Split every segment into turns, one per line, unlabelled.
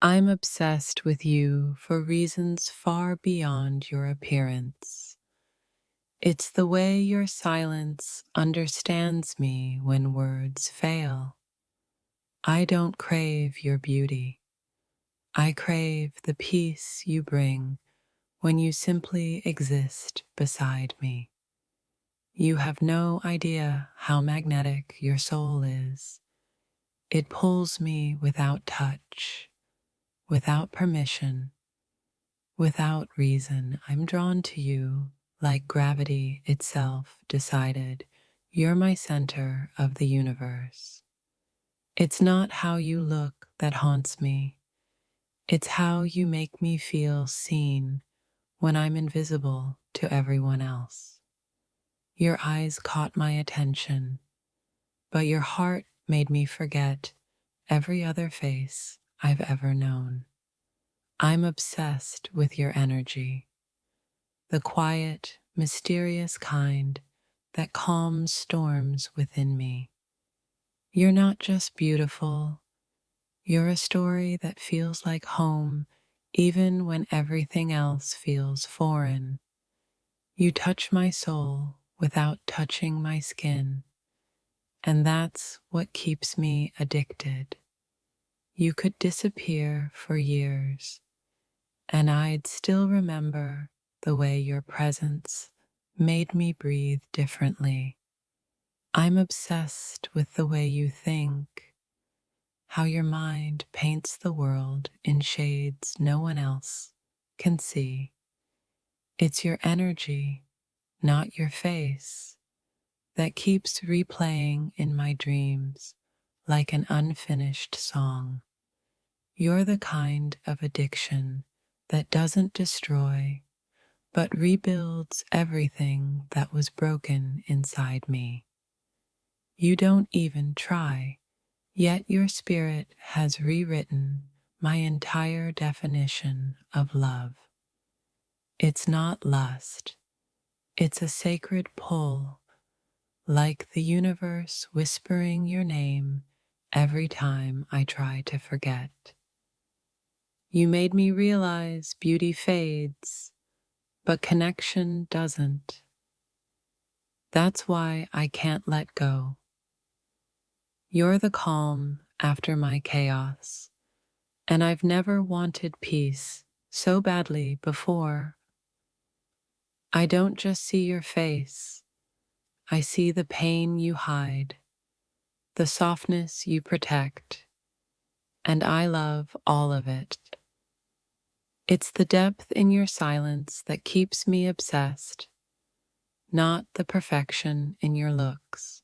I'm obsessed with you for reasons far beyond your appearance. It's the way your silence understands me when words fail. I don't crave your beauty. I crave the peace you bring when you simply exist beside me. You have no idea how magnetic your soul is. It pulls me without touch, without permission, without reason. I'm drawn to you like gravity itself decided. You're my center of the universe. It's not how you look that haunts me. It's how you make me feel seen when I'm invisible to everyone else. Your eyes caught my attention, but your heart made me forget every other face I've ever known. I'm obsessed with your energy, the quiet, mysterious kind that calms storms within me. You're not just beautiful, you're a story that feels like home even when everything else feels foreign. You touch my soul without touching my skin, and that's what keeps me addicted. You could disappear for years, and I'd still remember the way your presence made me breathe differently. I'm obsessed with the way you think, how your mind paints the world in shades no one else can see. It's your energy, not your face, that keeps replaying in my dreams like an unfinished song. You're the kind of addiction that doesn't destroy, but rebuilds everything that was broken inside me. You don't even try, yet your spirit has rewritten my entire definition of love. It's not lust, it's a sacred pull, like the universe whispering your name every time I try to forget. You made me realize beauty fades, but connection doesn't. That's why I can't let go. You're the calm after my chaos, and I've never wanted peace so badly before. I don't just see your face, I see the pain you hide, the softness you protect, and I love all of it. It's the depth in your silence that keeps me obsessed, not the perfection in your looks.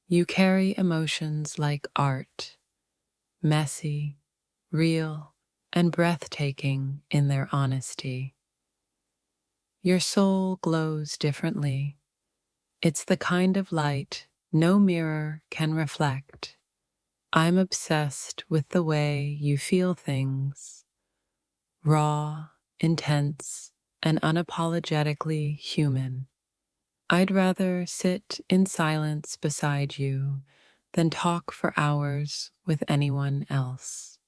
You carry emotions like art, messy, real, and breathtaking in their honesty. Your soul glows differently. It's the kind of light no mirror can reflect. I'm obsessed with the way you feel things, raw, intense, and unapologetically human. I'd rather sit in silence beside you than talk for hours with anyone else.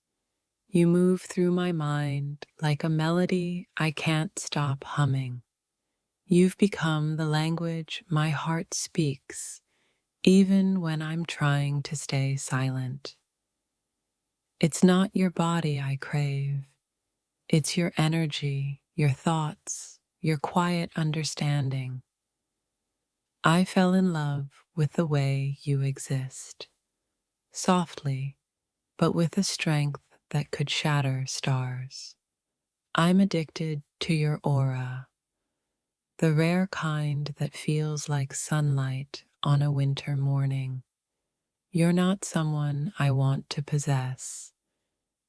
You move through my mind like a melody I can't stop humming. You've become the language my heart speaks, even when I'm trying to stay silent. It's not your body I crave. It's your energy, your thoughts, your quiet understanding. I fell in love with the way you exist, softly, but with a strength that could shatter stars. I'm addicted to your aura, the rare kind that feels like sunlight on a winter morning. You're not someone I want to possess.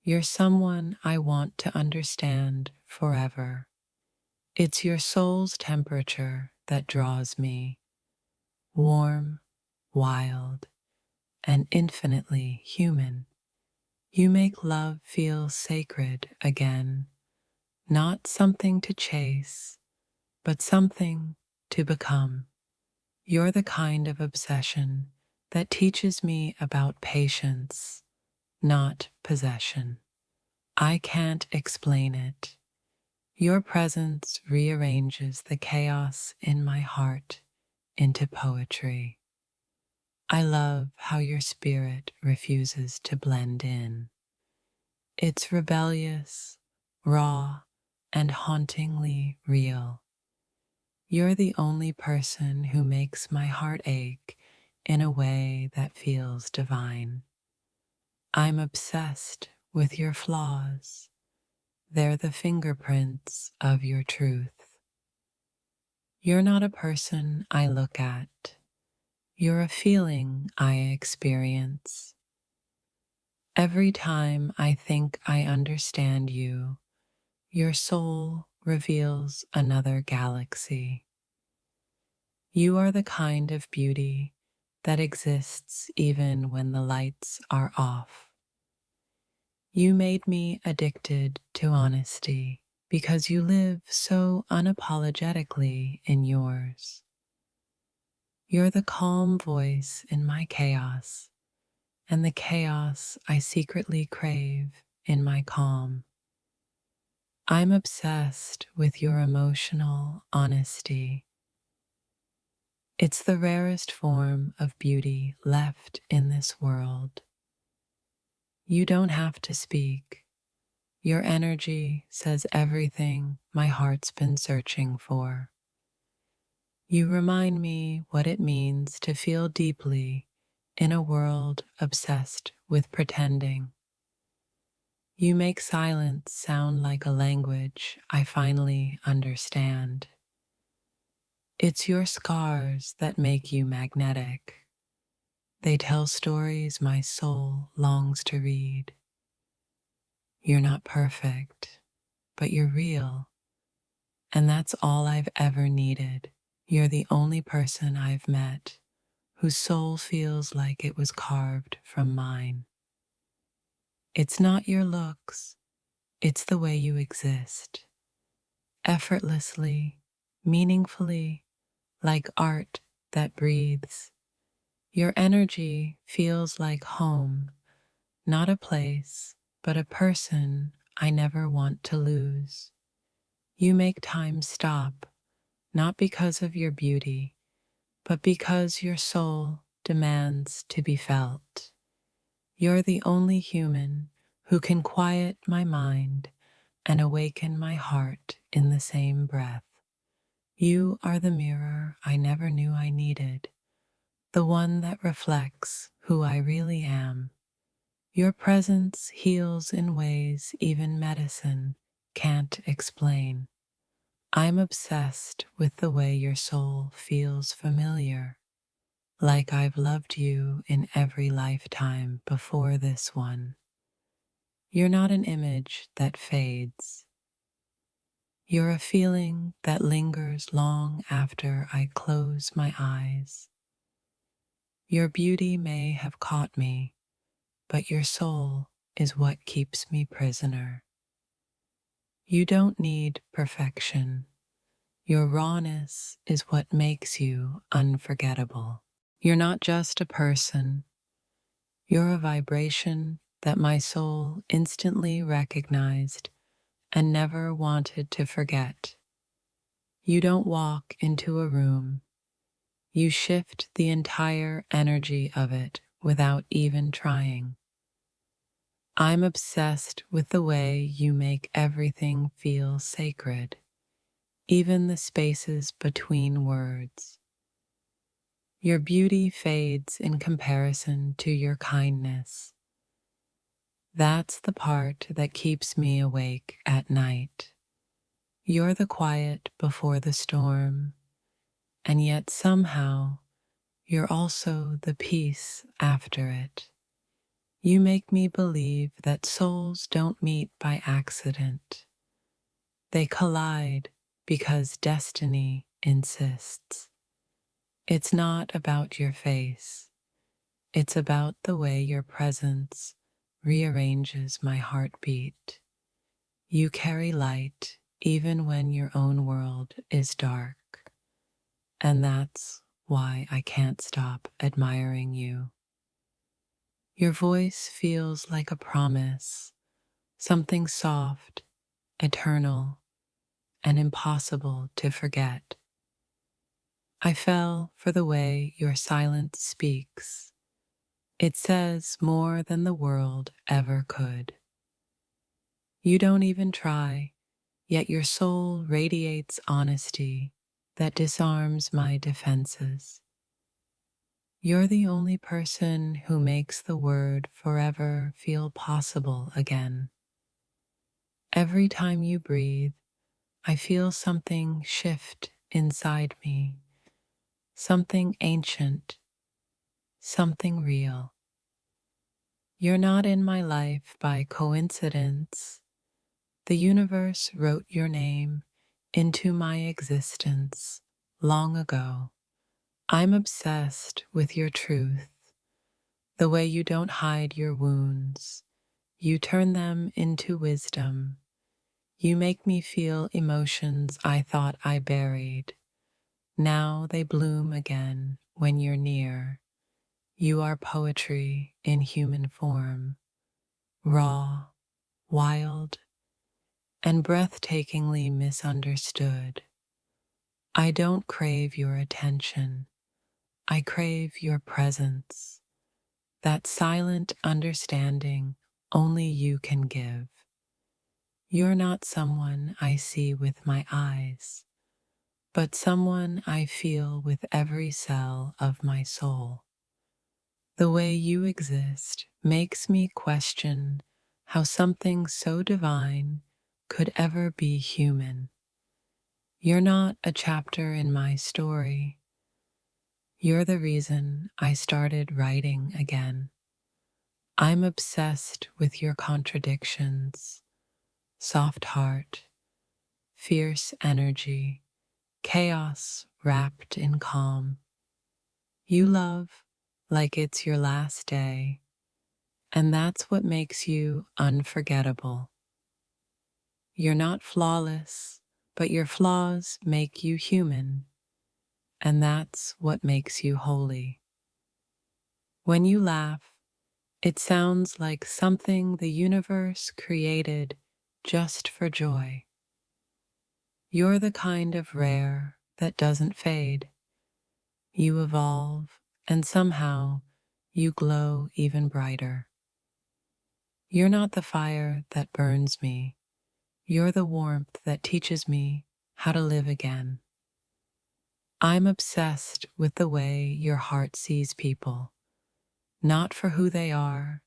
You're someone I want to understand forever. It's your soul's temperature that draws me, warm, wild, and infinitely human. You make love feel sacred again, not something to chase, but something to become. You're the kind of obsession that teaches me about patience, not possession. I can't explain it. Your presence rearranges the chaos in my heart into poetry. I love how your spirit refuses to blend in. It's rebellious, raw, and hauntingly real. You're the only person who makes my heart ache in a way that feels divine. I'm obsessed with your flaws. They're the fingerprints of your truth. You're not a person I look at. You're a feeling I experience. Every time I think I understand you, your soul reveals another galaxy. You are the kind of beauty that exists even when the lights are off. You made me addicted to honesty because you live so unapologetically in yours. You're the calm voice in my chaos, and the chaos I secretly crave in my calm. I'm obsessed with your emotional honesty. It's the rarest form of beauty left in this world. You don't have to speak. Your energy says everything my heart's been searching for. You remind me what it means to feel deeply in a world obsessed with pretending. You make silence sound like a language I finally understand. It's your scars that make you magnetic. They tell stories my soul longs to read. You're not perfect, but you're real, and that's all I've ever needed. You're the only person I've met whose soul feels like it was carved from mine. It's not your looks, it's the way you exist. Effortlessly, meaningfully, like art that breathes. Your energy feels like home, not a place, but a person I never want to lose. You make time stop, not because of your beauty, but because your soul demands to be felt. You're the only human who can quiet my mind and awaken my heart in the same breath. You are the mirror I never knew I needed, the one that reflects who I really am. Your presence heals in ways even medicine can't explain. I'm obsessed with the way your soul feels familiar, like I've loved you in every lifetime before this one. You're not an image that fades. You're a feeling that lingers long after I close my eyes. Your beauty may have caught me, but your soul is what keeps me prisoner. You don't need perfection. Your rawness is what makes you unforgettable. You're not just a person. You're a vibration that my soul instantly recognized and never wanted to forget. You don't walk into a room. You shift the entire energy of it without even trying. I'm obsessed with the way you make everything feel sacred, even the spaces between words. Your beauty fades in comparison to your kindness. That's the part that keeps me awake at night. You're the quiet before the storm, and yet somehow you're also the peace after it. You make me believe that souls don't meet by accident. They collide because destiny insists. It's not about your face. It's about the way your presence rearranges my heartbeat. You carry light even when your own world is dark, and that's why I can't stop admiring you. Your voice feels like a promise, something soft, eternal, and impossible to forget. I fell for the way your silence speaks. It says more than the world ever could. You don't even try, yet your soul radiates honesty that disarms my defenses. You're the only person who makes the word forever feel possible again. Every time you breathe, I feel something shift inside me, something ancient, something real. You're not in my life by coincidence. The universe wrote your name into my existence long ago. I'm obsessed with your truth, the way you don't hide your wounds. You turn them into wisdom. You make me feel emotions I thought I buried. Now they bloom again when you're near. You are poetry in human form, raw, wild, and breathtakingly misunderstood. I don't crave your attention. I crave your presence, that silent understanding only you can give. You're not someone I see with my eyes, but someone I feel with every cell of my soul. The way you exist makes me question how something so divine could ever be human. You're not a chapter in my story. You're the reason I started writing again. I'm obsessed with your contradictions, soft heart, fierce energy, chaos wrapped in calm. You love like it's your last day, and that's what makes you unforgettable. You're not flawless, but your flaws make you human, and that's what makes you holy. When you laugh, it sounds like something the universe created just for joy. You're the kind of rare that doesn't fade. You evolve, and somehow you glow even brighter. You're not the fire that burns me. You're the warmth that teaches me how to live again. I'm obsessed with the way your heart sees people, not for who they are,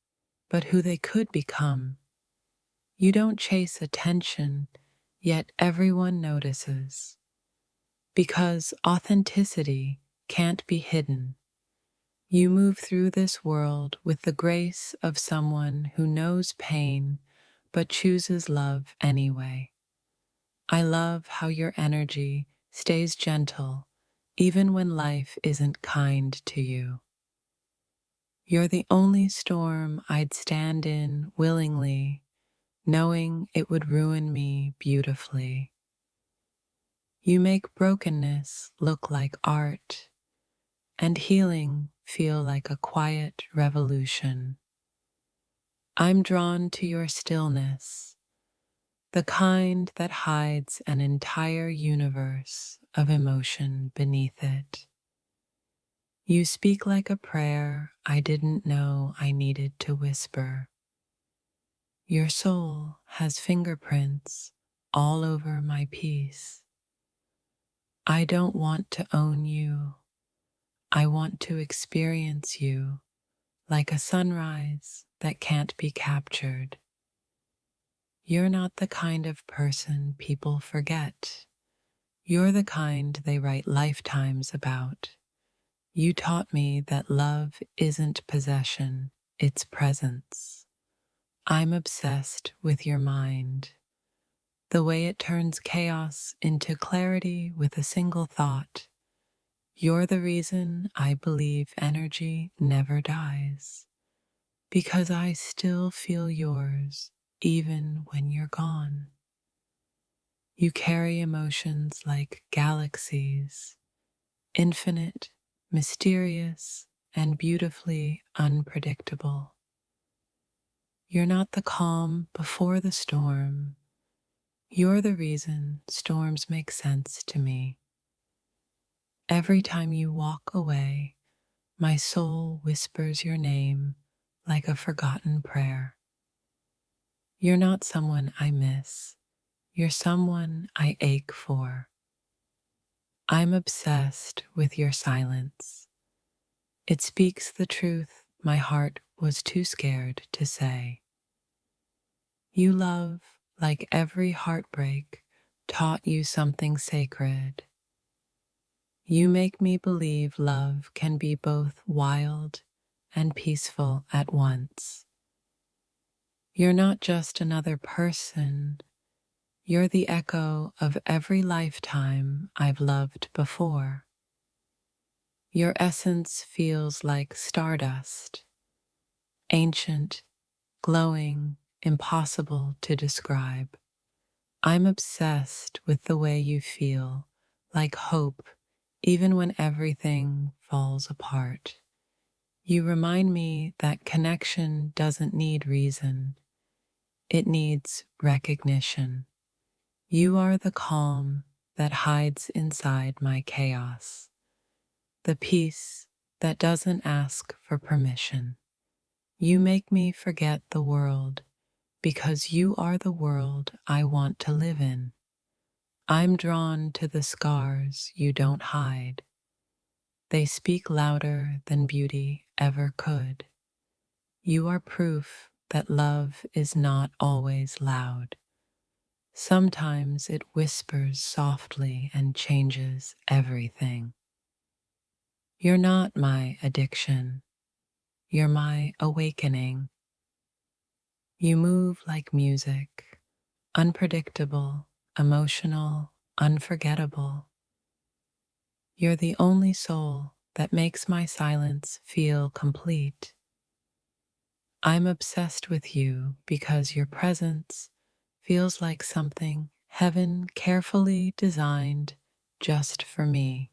but who they could become. You don't chase attention, yet everyone notices. Because authenticity can't be hidden. You move through this world with the grace of someone who knows pain but chooses love anyway. I love how your energy stays gentle even when life isn't kind to you. You're the only storm I'd stand in willingly, knowing it would ruin me beautifully. You make brokenness look like art, and healing feel like a quiet revolution. I'm drawn to your stillness, the kind that hides an entire universe of emotion beneath it. You speak like a prayer I didn't know I needed to whisper. Your soul has fingerprints all over my peace. I don't want to own you. I want to experience you like a sunrise that can't be captured. You're not the kind of person people forget. You're the kind they write lifetimes about. You taught me that love isn't possession, it's presence. I'm obsessed with your mind, the way it turns chaos into clarity with a single thought. You're the reason I believe energy never dies, because I still feel yours even when you're gone. You carry emotions like galaxies, infinite, mysterious, and beautifully unpredictable. You're not the calm before the storm. You're the reason storms make sense to me. Every time you walk away, my soul whispers your name like a forgotten prayer. You're not someone I miss. You're someone I ache for. I'm obsessed with your silence. It speaks the truth my heart was too scared to say. You love like every heartbreak taught you something sacred. You make me believe love can be both wild and peaceful at once. You're not just another person, you're the echo of every lifetime I've loved before. Your essence feels like stardust, ancient, glowing, impossible to describe. I'm obsessed with the way you feel, like hope, even when everything falls apart. You remind me that connection doesn't need reason, it needs recognition. You are the calm that hides inside my chaos, the peace that doesn't ask for permission. You make me forget the world because you are the world I want to live in. I'm drawn to the scars you don't hide. They speak louder than beauty ever could. You are proof that love is not always loud. Sometimes it whispers softly and changes everything. You're not my addiction. You're my awakening. You move like music, unpredictable, emotional, unforgettable. You're the only soul that makes my silence feel complete. I'm obsessed with you because your presence feels like something heaven carefully designed just for me.